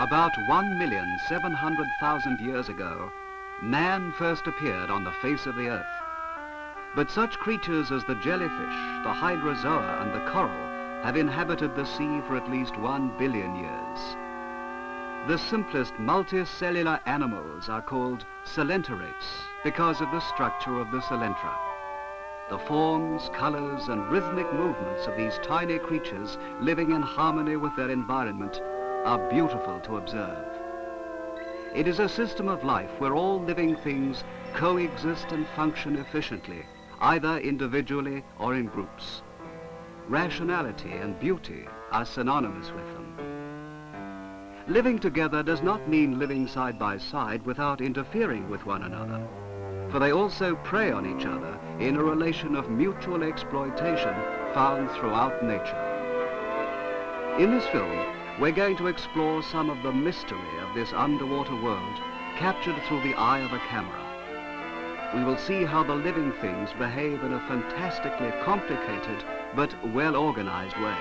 About 1,700,000 years ago, man first appeared on the face of the earth. But such creatures as the jellyfish, the hydrozoa and the coral have inhabited the sea for at least 1 billion years. The simplest multicellular animals are called coelenterates because of the structure of the coelentra. The forms, colors and rhythmic movements of these tiny creatures living in harmony with their environment are beautiful to observe. It is a system of life where all living things coexist and function efficiently, either individually or in groups. Rationality and beauty are synonymous with them. Living together does not mean living side by side without interfering with one another, for they also prey on each other in a relation of mutual exploitation found throughout nature. In this film, we're going to explore some of the mystery of this underwater world captured through the eye of a camera. We will see how the living things behave in a fantastically complicated but well-organized way.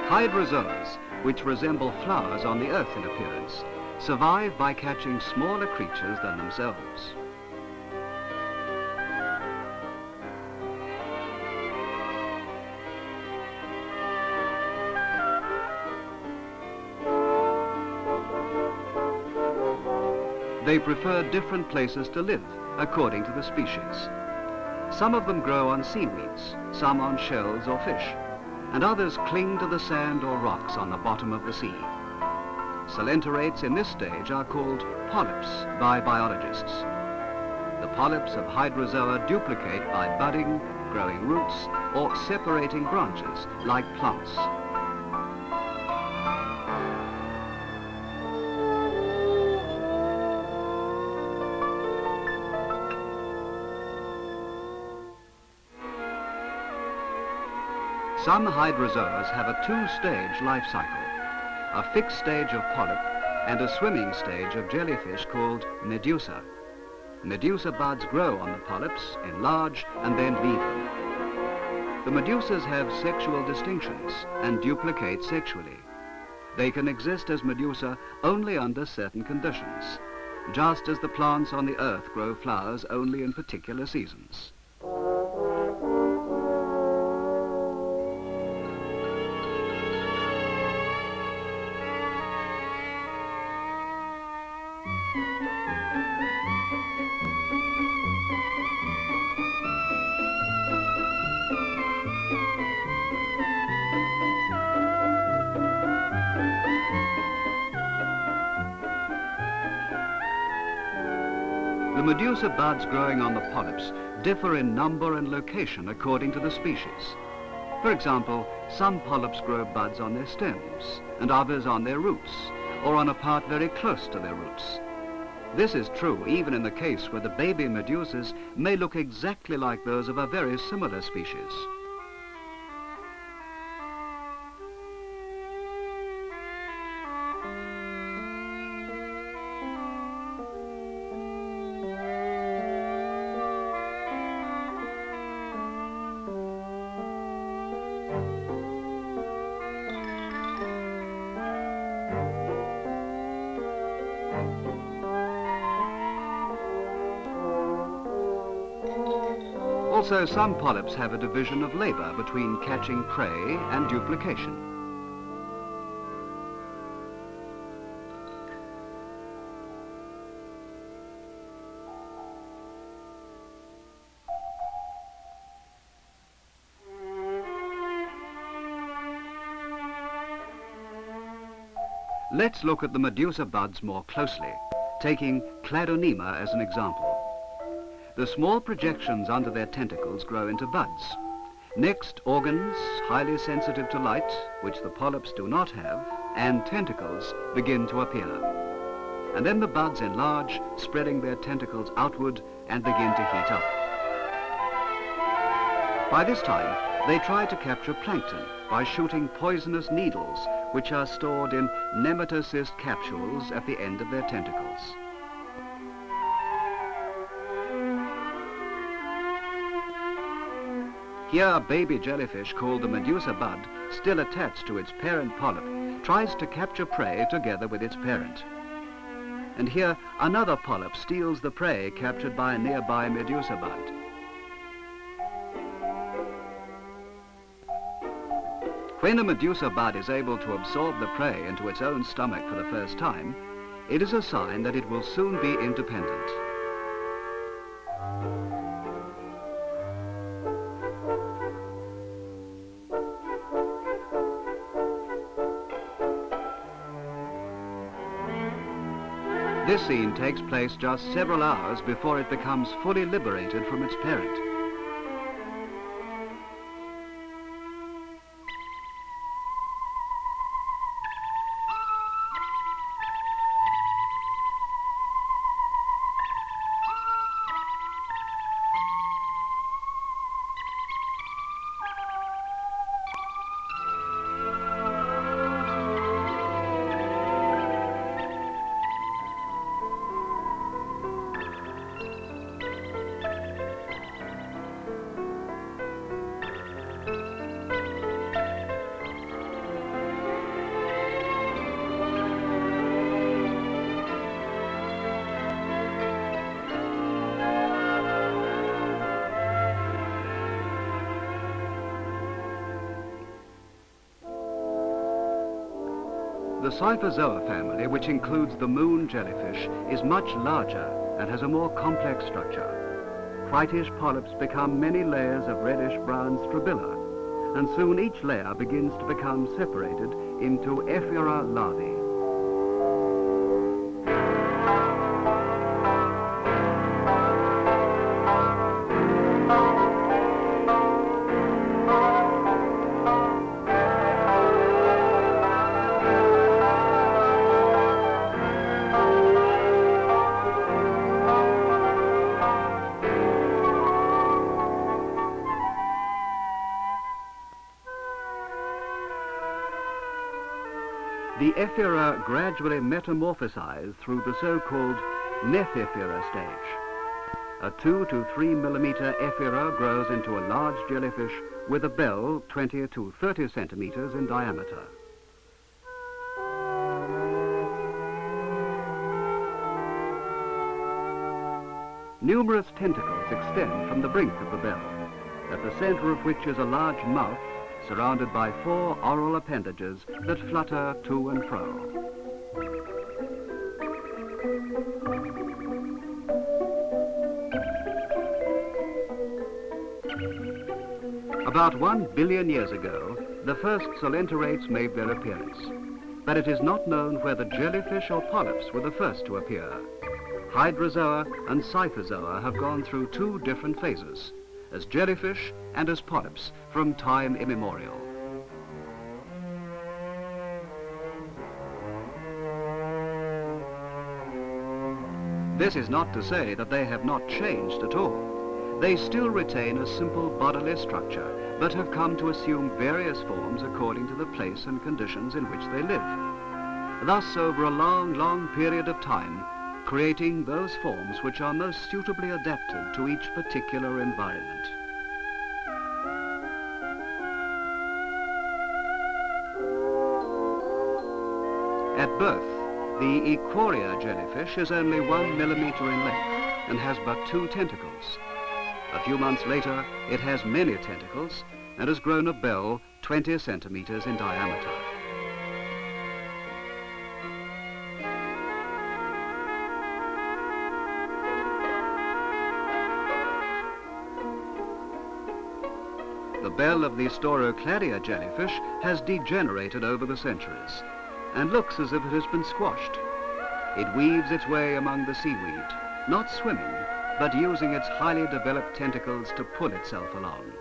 Hydrozoas, which resemble flowers on the earth in appearance, survive by catching smaller creatures than themselves. They prefer different places to live, according to the species. Some of them grow on seaweeds, some on shells or fish, and others cling to the sand or rocks on the bottom of the sea. Coelenterates in this stage are called polyps by biologists. The polyps of hydrozoa duplicate by budding, growing roots, or separating branches like plants. Some hydrozoas have a two-stage life cycle, a fixed stage of polyp and a swimming stage of jellyfish called medusa. Medusa buds grow on the polyps, enlarge, and then leave them. The medusas have sexual distinctions and duplicate sexually. They can exist as medusa only under certain conditions, just as the plants on the earth grow flowers only in particular seasons. The medusa buds growing on the polyps differ in number and location according to the species. For example, some polyps grow buds on their stems and others on their roots, or on a part very close to their roots. This is true even in the case where the baby medusas may look exactly like those of a very similar species. Also, some polyps have a division of labor between catching prey and duplication. Let's look at the medusa buds more closely, taking Cladonema as an example. The small projections under their tentacles grow into buds. Next, organs, highly sensitive to light, which the polyps do not have, and tentacles begin to appear. And then the buds enlarge, spreading their tentacles outward and begin to heat up. By this time, they try to capture plankton by shooting poisonous needles, which are stored in nematocyst capsules at the end of their tentacles. Here, a baby jellyfish called the medusa bud, still attached to its parent polyp, tries to capture prey together with its parent. And here, another polyp steals the prey captured by a nearby medusa bud. When a medusa bud is able to absorb the prey into its own stomach for the first time, it is a sign that it will soon be independent. This scene takes place just several hours before it becomes fully liberated from its parent. The Symbiosis family, which includes the moon jellyfish, is much larger and has a more complex structure. Whitish polyps become many layers of reddish-brown strabilla, and soon each layer begins to become separated into ephira larvae. The ephira gradually metamorphosize through the so-called nephephira stage. A 2 to 3 millimeter ephira grows into a large jellyfish with a bell 20 to 30 centimeters in diameter. Numerous tentacles extend from the brink of the bell, at the center of which is a large mouth surrounded by 4 oral appendages that flutter to and fro. About 1 billion years ago, the first solenterates made their appearance, but it is not known whether jellyfish or polyps were the first to appear. Hydrozoa and Symphozoa have gone through 2 different phases, as jellyfish and as polyps from time immemorial. This is not to say that they have not changed at all. They still retain a simple bodily structure, but have come to assume various forms according to the place and conditions in which they live. Thus, over a long, long period of time, creating those forms which are most suitably adapted to each particular environment. At birth, the Equoria jellyfish is only 1 millimeter in length and has but 2 tentacles. A few months later, it has many tentacles and has grown a bell 20 centimeters in diameter. The bell of the Storocladia jellyfish has degenerated over the centuries and looks as if it has been squashed. It weaves its way among the seaweed, not swimming, but using its highly developed tentacles to pull itself along.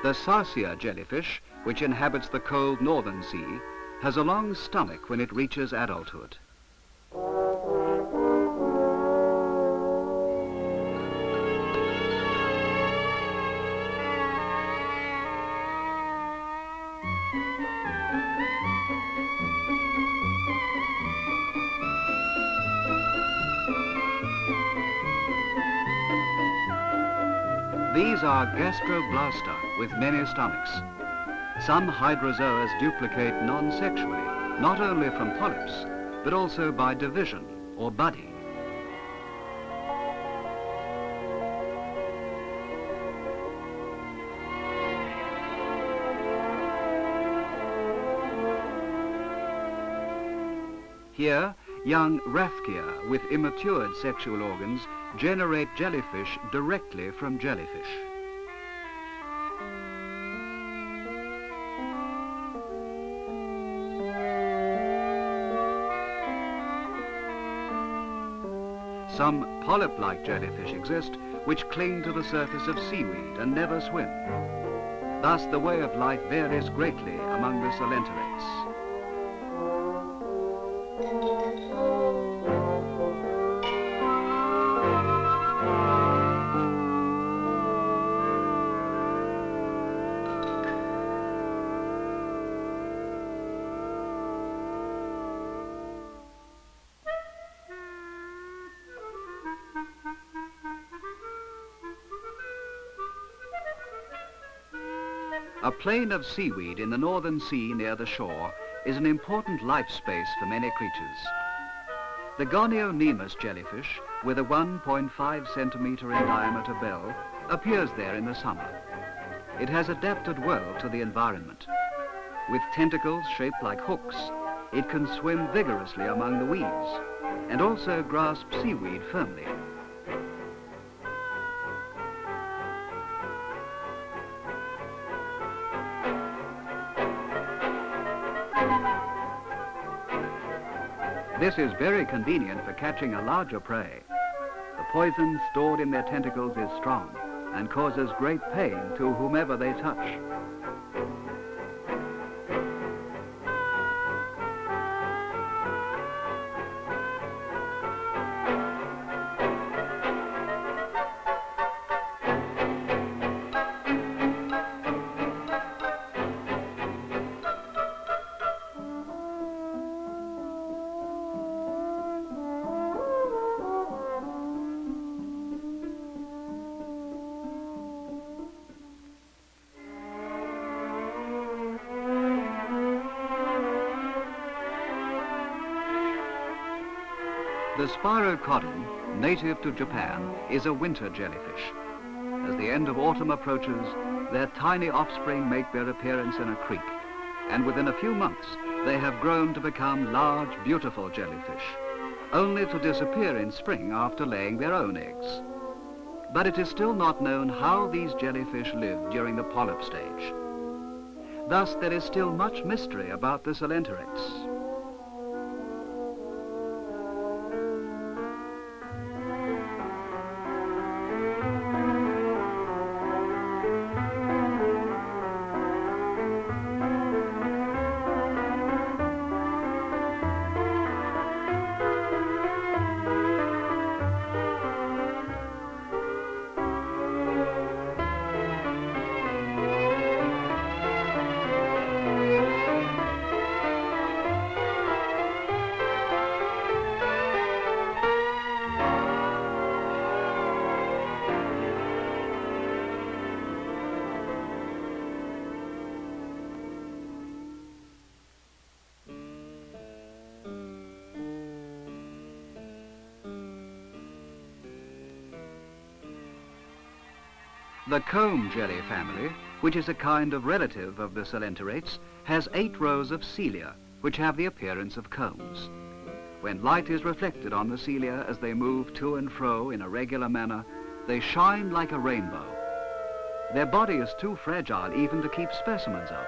The Sarsia jellyfish, which inhabits the cold northern sea, has a long stomach when it reaches adulthood. These are gastroblasta with many stomachs. Some hydrozoas duplicate non-sexually, not only from polyps, but also by division or budding. Here, young Raphkia with immatured sexual organs generate jellyfish directly from jellyfish. Some polyp-like jellyfish exist which cling to the surface of seaweed and never swim. Thus, the way of life varies greatly among the coelenterates. A plain of seaweed in the northern sea near the shore is an important life space for many creatures. The gonionemus jellyfish, with a 1.5 centimeter in diameter bell, appears there in the summer. It has adapted well to the environment. With tentacles shaped like hooks, it can swim vigorously among the weeds and also grasp seaweed firmly. This is very convenient for catching a larger prey. The poison stored in their tentacles is strong and causes great pain to whomever they touch. The spirocodon, native to Japan, is a winter jellyfish. As the end of autumn approaches, their tiny offspring make their appearance in a creek, and within a few months they have grown to become large, beautiful jellyfish, only to disappear in spring after laying their own eggs. But it is still not known how these jellyfish live during the polyp stage. Thus, there is still much mystery about the coelenterates. The comb jelly family, which is a kind of relative of the coelenterates, has 8 rows of cilia, which have the appearance of combs. When light is reflected on the cilia as they move to and fro in a regular manner, they shine like a rainbow. Their body is too fragile even to keep specimens of.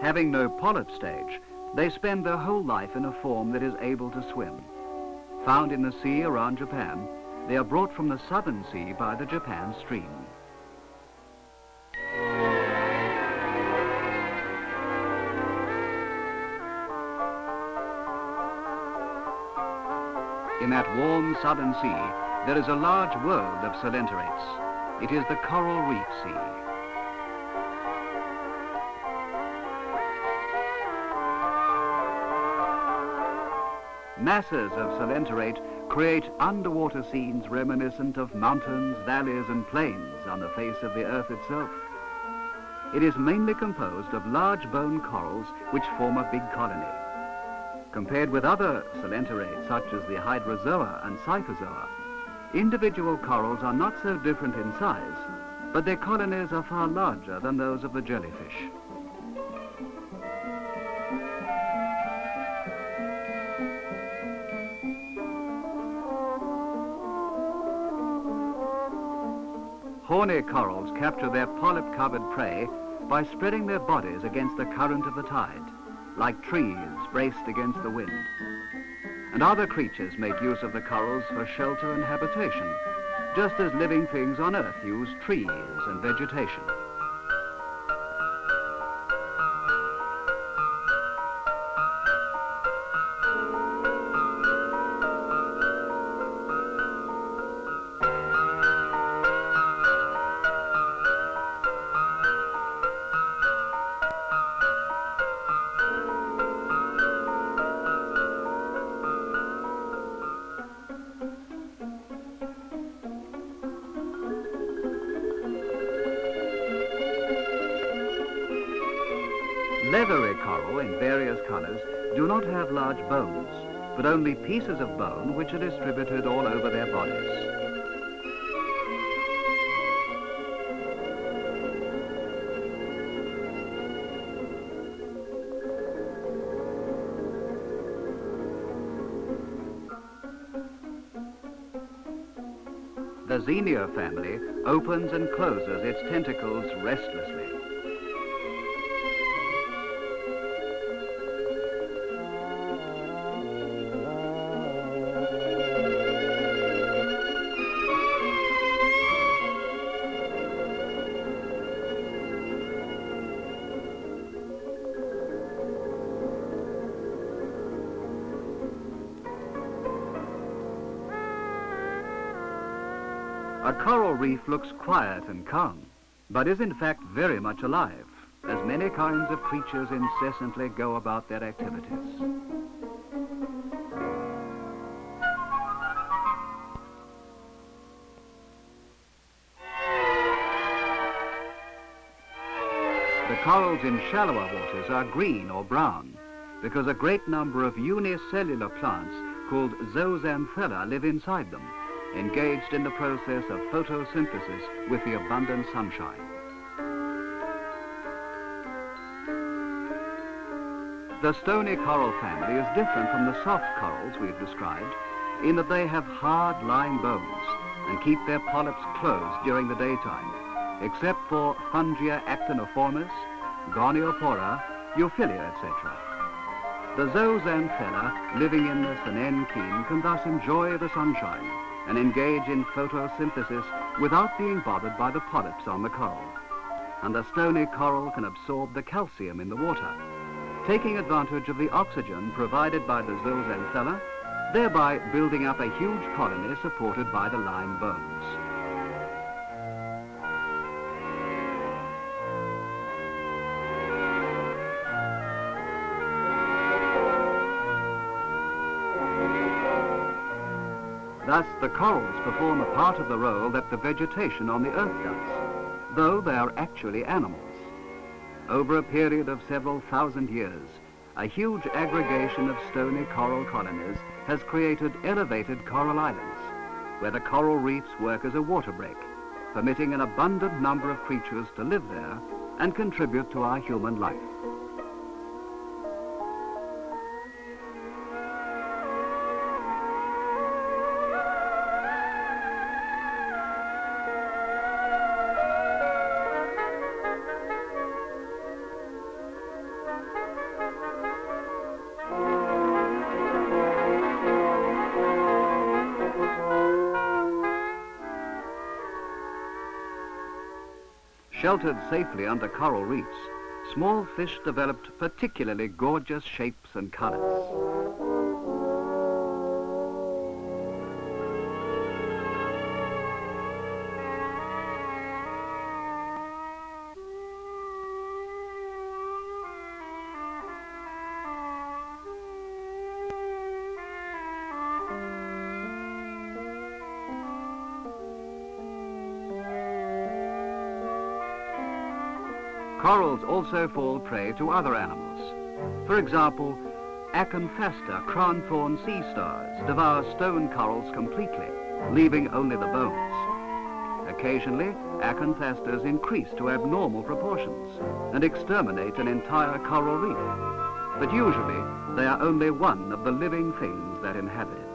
Having no polyp stage, they spend their whole life in a form that is able to swim. Found in the sea around Japan, they are brought from the southern sea by the Japan stream. in that warm southern sea, there is a large world of coelenterates. It is the coral reef sea. Masses of coelenterate create underwater scenes reminiscent of mountains, valleys and plains on the face of the earth itself. It is mainly composed of large bone corals which form a big colony. Compared with other coelenterates such as the hydrozoa and cyphozoa, individual corals are not so different in size, but their colonies are far larger than those of the jellyfish. Horny corals capture their polyp-covered prey by spreading their bodies against the current of the tide, like trees braced against the wind. And other creatures make use of the corals for shelter and habitation, just as living things on Earth use trees and vegetation. Leathery coral in various colors do not have large bones, but only pieces of bone which are distributed all over their bodies. The Xenia family opens and closes its tentacles restlessly. A coral reef looks quiet and calm, but is in fact very much alive, as many kinds of creatures incessantly go about their activities. The corals in shallower waters are green or brown, because a great number of unicellular plants called zooxanthellae live inside them, engaged in the process of photosynthesis with the abundant sunshine. The stony coral family is different from the soft corals we've described in that they have hard lying bones and keep their polyps closed during the daytime, except for Fungia actiniformis, Goniopora, Euphilia, etc. The zooxanthellae living in the Senenkine can thus enjoy the sunshine and engage in photosynthesis without being bothered by the polyps on the coral. And the stony coral can absorb the calcium in the water, taking advantage of the oxygen provided by the zooxanthellae, thereby building up a huge colony supported by the lime bones. Thus, the corals perform a part of the role that the vegetation on the Earth does, though they are actually animals. Over a period of several thousand years, a huge aggregation of stony coral colonies has created elevated coral islands, where the coral reefs work as a water break, permitting an abundant number of creatures to live there and contribute to our human life. Sheltered safely under coral reefs, small fish developed particularly gorgeous shapes and colors. Corals also fall prey to other animals. For example, Acanthasta crown-thorn sea stars devour stone corals completely, leaving only the bones. Occasionally, Acanthastas increase to abnormal proportions and exterminate an entire coral reef, but usually they are only one of the living things that inhabit it.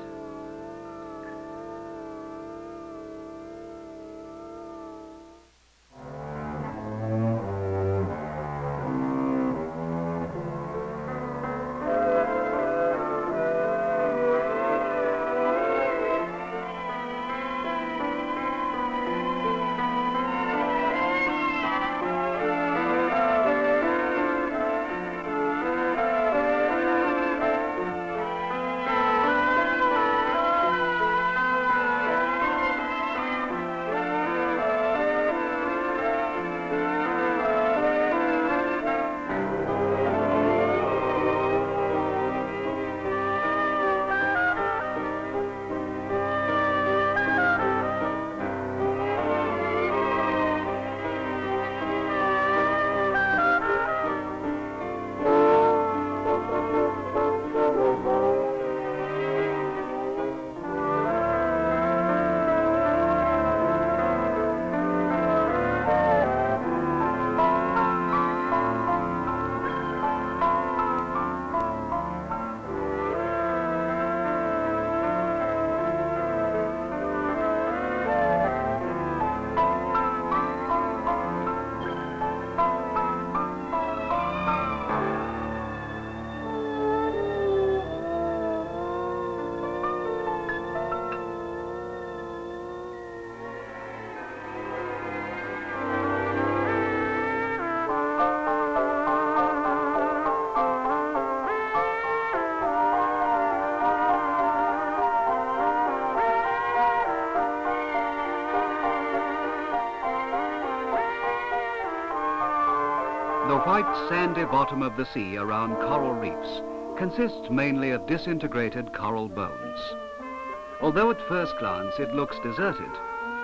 The white sandy bottom of the sea around coral reefs consists mainly of disintegrated coral bones. Although at first glance it looks deserted,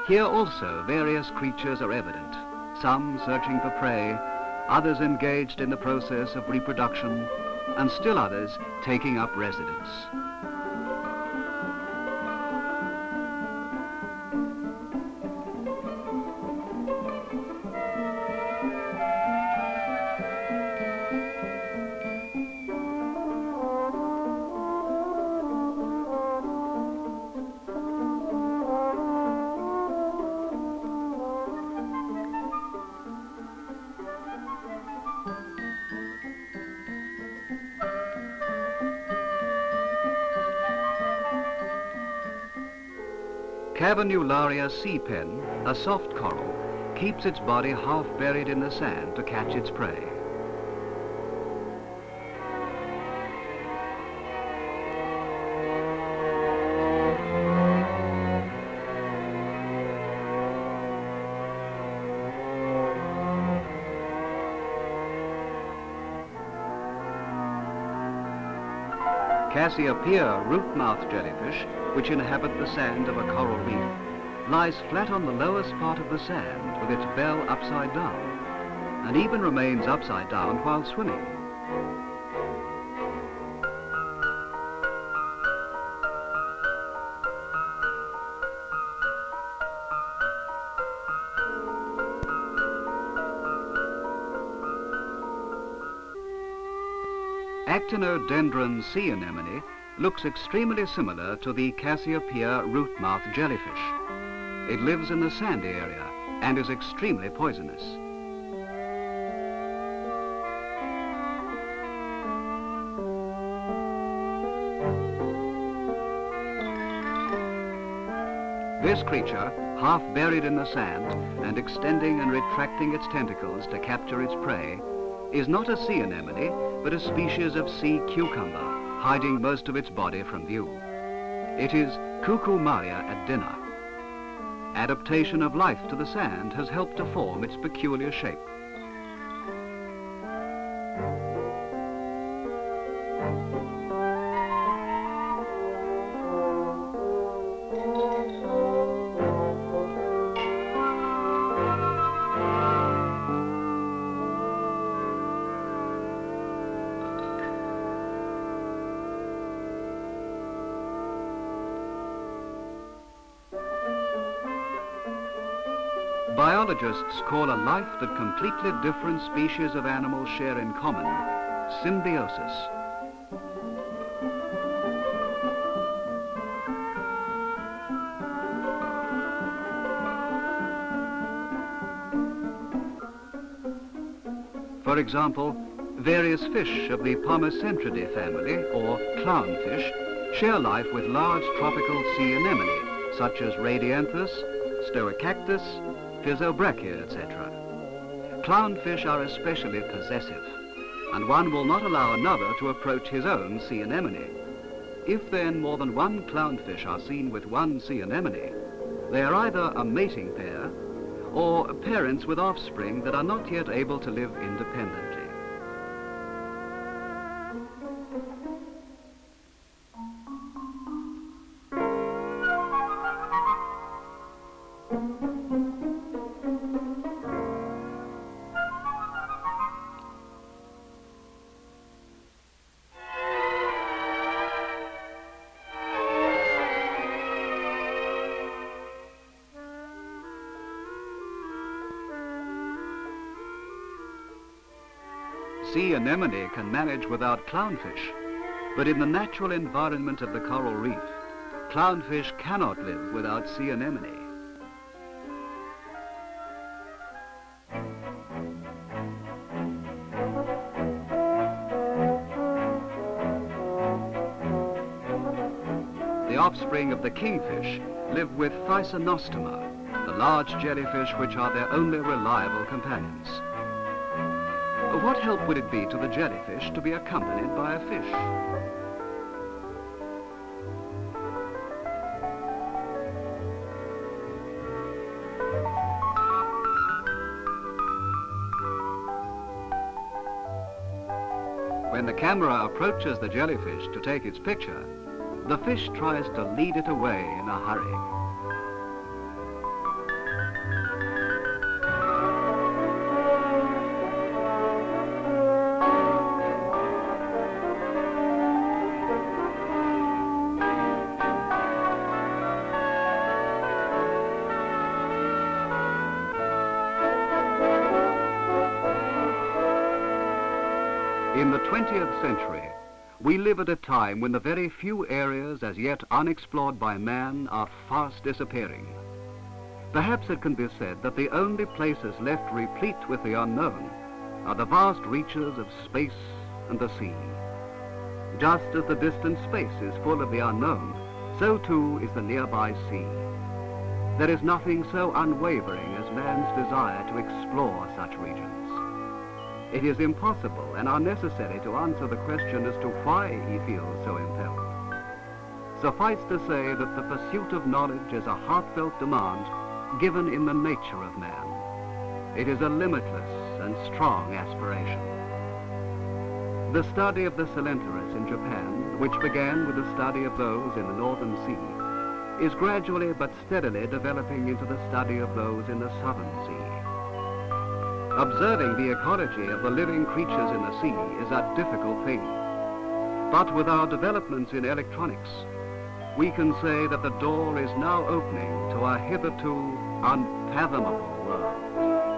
here also various creatures are evident, some searching for prey, others engaged in the process of reproduction, and still others taking up residence. Cavernularia sea pen, a soft coral, keeps its body half buried in the sand to catch its prey. Cassiopeia root-mouth jellyfish, which inhabit the sand of a coral reef, lies flat on the lowest part of the sand with its bell upside down, and even remains upside down while swimming. Actinodendron sea anemone looks extremely similar to the Cassiopeia root-mouth jellyfish. It lives in the sandy area and is extremely poisonous. This creature, half buried in the sand and extending and retracting its tentacles to capture its prey, is not a sea anemone, but a species of sea cucumber, hiding most of its body from view. It is Cucumaria at dinner. Adaptation of life to the sand has helped to form its peculiar shape. Biologists call a life that completely different species of animals share in common symbiosis. For example, various fish of the Polycentridae family, or clownfish, share life with large tropical sea anemone, such as radianthus, stoacactus, physobrachia, etc. Clownfish are especially possessive, and one will not allow another to approach his own sea anemone. If then more than one clownfish are seen with one sea anemone, they are either a mating pair or parents with offspring that are not yet able to live independently. Sea anemone can manage without clownfish, but in the natural environment of the coral reef, clownfish cannot live without sea anemone. The offspring of the kingfish live with Physonostoma, the large jellyfish which are their only reliable companions. What help would it be to the jellyfish to be accompanied by a fish? When the camera approaches the jellyfish to take its picture, the fish tries to lead it away in a hurry. In the 20th century, we live at a time when the very few areas as yet unexplored by man are fast disappearing. Perhaps it can be said that the only places left replete with the unknown are the vast reaches of space and the sea. Just as the distant space is full of the unknown, so too is the nearby sea. There is nothing so unwavering as man's desire to explore such regions. It is impossible and unnecessary to answer the question as to why he feels so impelled. Suffice to say that the pursuit of knowledge is a heartfelt demand given in the nature of man. It is a limitless and strong aspiration. The study of the Symbiosis in Japan, which began with the study of those in the Northern Sea, is gradually but steadily developing into the study of those in the Southern Sea. Observing the ecology of the living creatures in the sea is a difficult thing. But with our developments in electronics, we can say that the door is now opening to a hitherto unfathomable world.